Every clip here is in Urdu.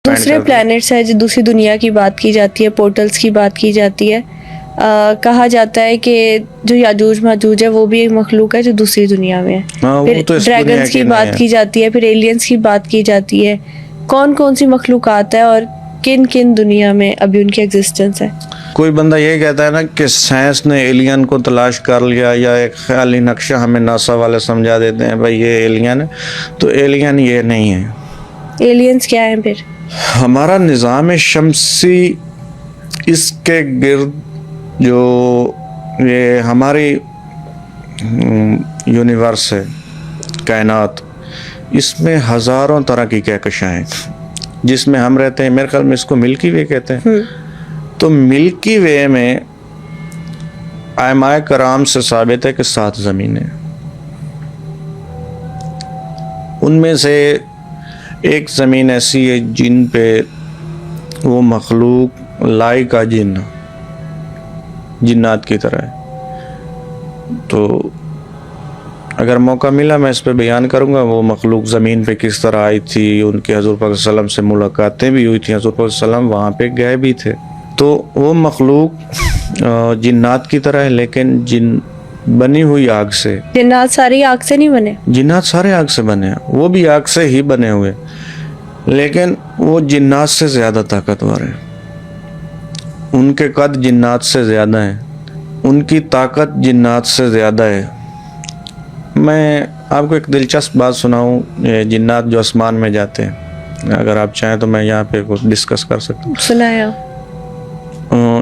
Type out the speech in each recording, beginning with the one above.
دوسرے پلانٹس ہیں جو دوسری دنیا کی بات کی جاتی ہے، پورٹلز کی بات کی جاتی ہے، کہا جاتا ہے کہ جو یاجوج ماجوج ہے وہ بھی ایک مخلوق ہے جو دوسری دنیا میں ہے. پھر ڈریگنز کی بات کی جاتی ہے، پھر ایلینز کی بات کی جاتی ہے. کون کون سی مخلوقات ہیں اور کن کن دنیا میں ابھی ان کی ایگزسٹنس ہے؟ کوئی بندہ یہ کہتا ہے نا کہ سائنس نے ایلین کو تلاش کر لیا، یا ایک خیالی نقشہ ہمیں ناسا والے سمجھا دیتے ہیں بھائی یہ ایلین ہے، تو ایلین یہ نہیں ہے. ایلینز کیا ہیں پھر؟ ہمارا نظام شمسی، اس کے گرد جو یہ ہماری یونیورس ہے، کائنات، اس میں ہزاروں طرح کی کہکشاں ہیں جس میں ہم رہتے ہیں. میرے خیال میں اس کو ملکی وے کہتے ہیں. تو ملکی وے میں علماء کرام سے ثابت ہے کہ 7 زمینیں، ان میں سے ایک زمین ایسی ہے جن پہ وہ مخلوق لائکا جن، جنات کی طرح ہے. تو اگر موقع ملا میں اس پہ بیان کروں گا وہ مخلوق زمین پہ کس طرح آئی تھی. ان کے حضور پاک صلی اللہ علیہ وسلم سے ملاقاتیں بھی ہوئی تھیں، حضور پاک صلی اللہ علیہ وسلم وہاں پہ گئے بھی تھے. تو وہ مخلوق جنات کی طرح ہے، لیکن جن بنی ہوئی آگ سے. جنات ساری آگ سے نہیں بنے؟ جنات سارے آگ سے بنے ہیں، وہ بھی آگ سے ہی بنے ہوئے، لیکن وہ جنات سے زیادہ طاقتور ہیں. ان کے قد جنات سے زیادہ ہیں، ان کی طاقت جنات سے زیادہ ہے. میں آپ کو ایک دلچسپ بات سناؤں. یہ جنات جو آسمان میں جاتے ہیں، اگر آپ چاہیں تو میں یہاں پہ کچھ ڈسکس کر سکتا ہوں. سنایا.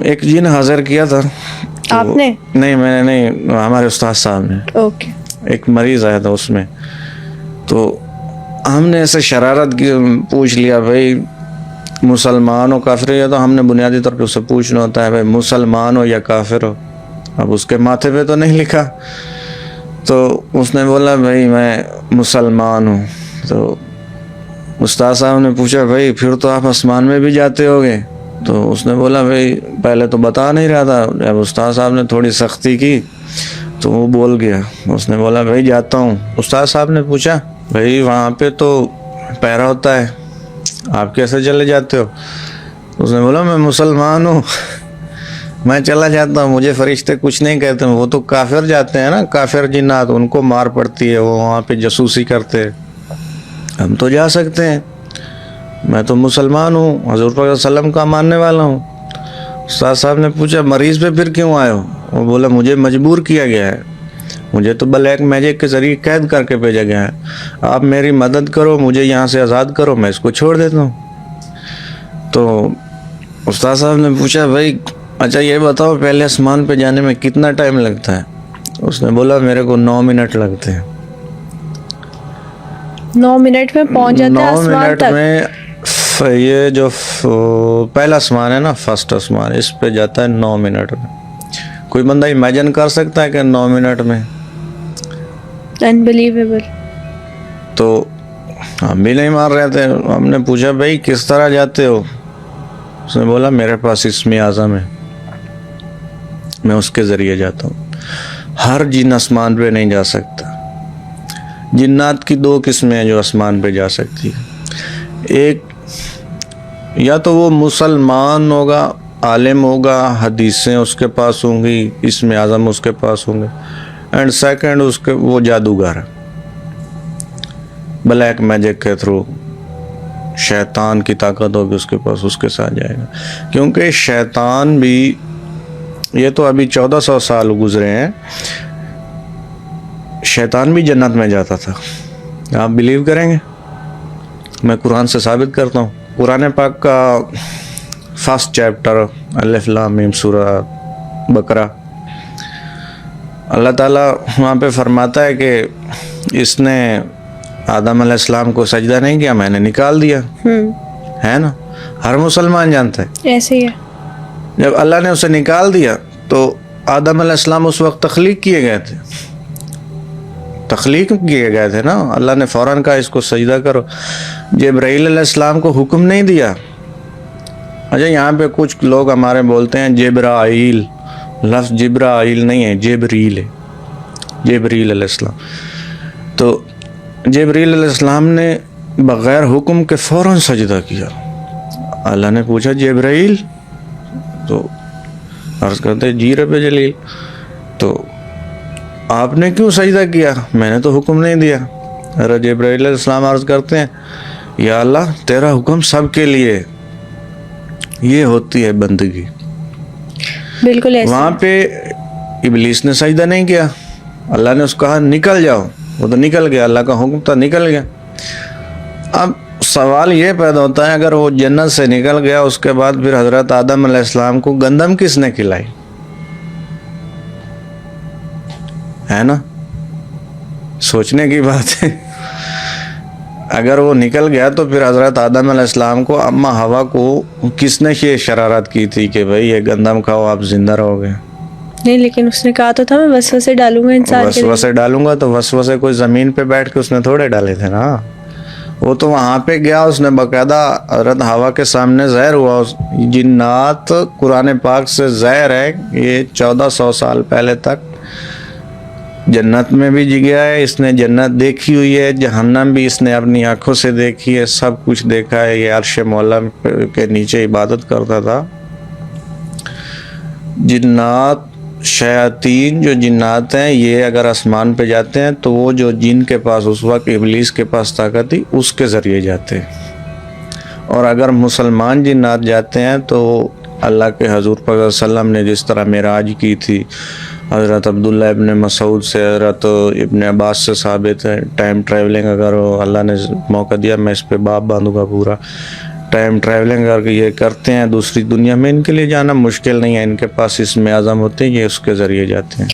ایک جن حاضر کیا تھا. آپ نے؟ نہیں میں نے نہیں، ہمارے استاد صاحب نے. اوکے. ایک مریض آیا تھا اس میں، تو ہم نے ایسے شرارت کی پوچھ لیا بھائی مسلمان ہو کافر ہو، یا تو ہم نے بنیادی طور پہ اس سے پوچھنا ہوتا ہے بھائی مسلمان ہو یا کافر ہو. اب اس کے ماتھے پہ تو نہیں لکھا، تو اس نے بولا بھائی میں مسلمان ہوں. تو استاد صاحب نے پوچھا بھائی پھر تو آپ آسمان میں بھی جاتے ہوگے؟ تو اس نے بولا بھائی پہلے تو بتا نہیں رہا تھا، جب استاد صاحب نے تھوڑی سختی کی تو وہ بول گیا. اس نے بولا بھائی جاتا ہوں. استاد صاحب نے پوچھا بھائی وہاں پہ تو پہرا ہوتا ہے، آپ کیسے چلے جاتے ہو؟ اس نے بولا میں مسلمان ہوں، میں چلا جاتا ہوں، مجھے فرشتے کچھ نہیں کہتے. وہ تو کافر جاتے ہیں نا، کافر جنات، ان کو مار پڑتی ہے، وہ وہاں پہ جاسوسی کرتے. ہم تو جا سکتے ہیں، میں تو مسلمان ہوں، حضور پاک صلی اللہ علیہ وسلم کا ماننے والا ہوں. استاد صاحب نے پوچھا مریض پہ پھر کیوں آئے ہو؟ وہ بولا مجھے مجبور کیا گیا ہے، مجھے تو بلیک میجک کے ذریعے قید کر کے بھیجا گیا ہے. آپ میری مدد کرو، مجھے یہاں سے آزاد کرو، میں اس کو چھوڑ دیتا ہوں. تو استاد صاحب نے پوچھا بھائی اچھا یہ بتاؤ پہلے آسمان پہ جانے میں کتنا ٹائم لگتا ہے؟ اس نے بولا میرے کو 9 منٹ لگتے ہیں. 9 منٹ میں پہنچ جاتا ہے آسمان تک؟ 9 منٹ میں یہ جو پہلا آسمان ہے نا، فرسٹ آسمان، اس پہ جاتا ہے 9 منٹ میں. کوئی بندہ امیجن کر سکتا ہے کہ 9 منٹ میں؟ انبلیویبل. تو ہم بھی نہیں مان رہے تھے. ہم نے پوچھا بھائی کس طرح جاتے ہو؟ اس نے بولا میرے پاس اسم اعظم ہے، میں اس کے ذریعے جاتا ہوں. ہر جن آسمان پہ نہیں جا سکتا. جنات کی 2 قسمیں ہیں جو آسمان پہ جا سکتی ہے. ایک یا تو وہ مسلمان ہوگا، عالم ہوگا، حدیثیں اس کے پاس ہوں گی، اسم اعظم اس کے پاس ہوں گے. اینڈ سیکنڈ اس کے وہ جادوگر ہے، بلیک میجک کے تھرو شیطان کی طاقت ہوگی اس کے پاس، اس کے ساتھ جائے گا. کیونکہ شیطان بھی، یہ تو ابھی 1400 سال گزرے ہیں، شیطان بھی جنت میں جاتا تھا. آپ بلیو کریں گے؟ میں قرآن سے ثابت کرتا ہوں. قرآن پاک کا فرسٹ چیپٹر الف لام میم سورہ بقرہ، اللہ تعالیٰ وہاں پہ فرماتا ہے کہ اس نے آدم علیہ السلام کو سجدہ نہیں کیا، میں نے نکال دیا. ہے نا، ہر مسلمان جانتا ہے ایسے ہی ہے. جب اللہ نے اسے نکال دیا تو آدم علیہ السلام اس وقت تخلیق کیے گئے تھے، تخلیق کیے گئے تھے نا. اللہ نے فوراً کہا اس کو سجدہ کرو. جبرائیل علیہ السلام کو حکم نہیں دیا. اچھا یہاں پہ کچھ لوگ ہمارے بولتے ہیں جبرائیل، لفظ جبرائیل نہیں ہے، جبریل ہے، جبریل علیہ السلام. تو جبریل علیہ السلام نے بغیر حکم کے فوراً سجدہ کیا. اللہ نے پوچھا جبرائیل, تو عرض کرتے جی رب جلیل, تو آپ نے کیوں سجدہ کیا؟ میں نے تو حکم نہیں دیا. جبرائیل علیہ السلام عرض کرتے ہیں یا اللہ تیرا حکم سب کے لیے, یہ ہوتی ہے بندگی. بالکل ایسے. وہاں پہ ابلیس نے سجدہ نہیں کیا, اللہ نے اس کو کہا نکل جاؤ, وہ تو نکل گیا, اللہ کا حکم تھا نکل گیا. اب سوال یہ پیدا ہوتا ہے اگر وہ جنت سے نکل گیا, اس کے بعد پھر حضرت آدم علیہ السلام کو گندم کس نے کھلائی؟ ہے نا, سوچنے کی بات ہے. اگر وہ نکل گیا تو پھر حضرت آدم علیہ السلام کو اما ہوا کو کس نے یہ شرارت کی تھی کہ بھئی یہ گندم کھاؤ آپ زندہ رہو گے؟ نہیں, لیکن اس نے کہا تو تھا میں وسوسے ڈالوں گا انسان کے. وسوسے ڈالوں گا, تو وسوسے کوئی زمین پہ بیٹھ کے اس نے تھوڑے ڈالے تھے نا, وہ تو وہاں پہ گیا, اس نے باقاعدہ حضرت ہوا کے سامنے ظاہر ہوا. جنات قرآن پاک سے ظاہر ہے, یہ 1400 سال پہلے تک جنت میں بھی جی گیا ہے, اس نے جنت دیکھی ہوئی ہے, جہنم بھی اس نے اپنی آنکھوں سے دیکھی ہے, سب کچھ دیکھا ہے. یہ عرش مولا کے نیچے عبادت کرتا تھا. جنات شیاطین جو جنات ہیں یہ اگر آسمان پہ جاتے ہیں تو وہ جو جن کے پاس اس وقت ابلیس کے پاس طاقت تھی اس کے ذریعے جاتے ہیں, اور اگر مسلمان جنات جاتے ہیں تو اللہ کے حضور صلی اللہ علیہ وسلم نے جس طرح معراج کی تھی, حضرت عبداللہ ابن مسعود سے, حضرت ابن عباس سے ثابت ہے. ٹائم ٹریولنگ اگر اللہ نے موقع دیا میں اس پہ باب باندھوں گا پورا. ٹائم ٹریولنگ اگر یہ کرتے ہیں دوسری دنیا میں, ان کے لیے جانا مشکل نہیں ہے, ان کے پاس اسم اعظم ہوتے ہیں, یہ اس کے ذریعے جاتے ہیں.